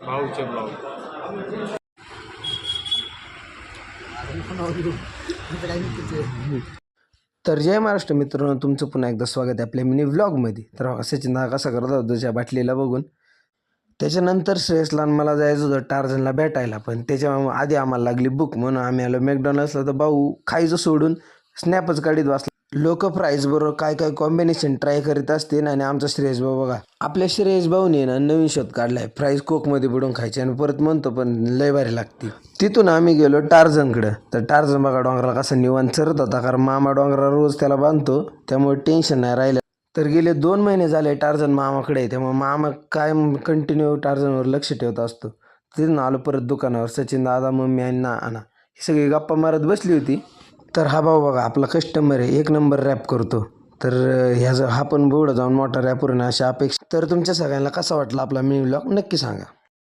भाऊचे blog. तर जय महाराष्ट्र मित्रांनो, तुमचं पुन्हा एकदा स्वागत आहे आपल्या मिनी व्लॉगमध्ये. तर सचिन हा कसा करत होता त्याच्या बाटलीला बघून. त्याच्यानंतर श्रेयसला मला जायचं होतं टार्झनला भेटायला, पण त्याच्या आधी आम्हाला लागली बुक म्हणून आम्ही आलो मॅकडॉनल्ड्सला. तर भाऊ खायचं सोडून स्नॅपच काढीत बसला. लोक प्राईज बरोबर काय काय कॉम्बिनेशन ट्राय करीत असतील. आणि आमचा श्रेयस भाऊ बघा, आपल्या श्रेयस भाऊने ना नवीन शोध काढलाय, फ्राईज कोकमध्ये बुडून खायचे. आणि परत म्हणतो पण लय भारी लागते. तिथून आम्ही गेलो टार्झनकडं. तर टार्झन बघा डोंगराला कसा निवांत चरत होता, कारण मामा डोंगराला रोज त्याला बांधतो, त्यामुळे टेन्शन नाही राहिलं. तर गेले 2 महिने झाले टार्झन मामाकडे, त्यामुळे मामा काय कंटिन्यू टार्झनवर लक्ष ठेवत असतो. तिथून आलो परत दुकानावर. सचिन दादा, मम्मी आणि नाना ही सगळी गप्पा मारत बसली होती. तर हा भाऊ बघा आपला कस्टमर आहे, 1 नंबर रॅप करतो. तर ह्याचा हा पण पुढं जाऊन मोठा रॅपर ना अशा अपेक्षा. तर तुमच्या सगळ्यांना कसा वाटला आपला मिनी व्लॉग नक्की सांगा.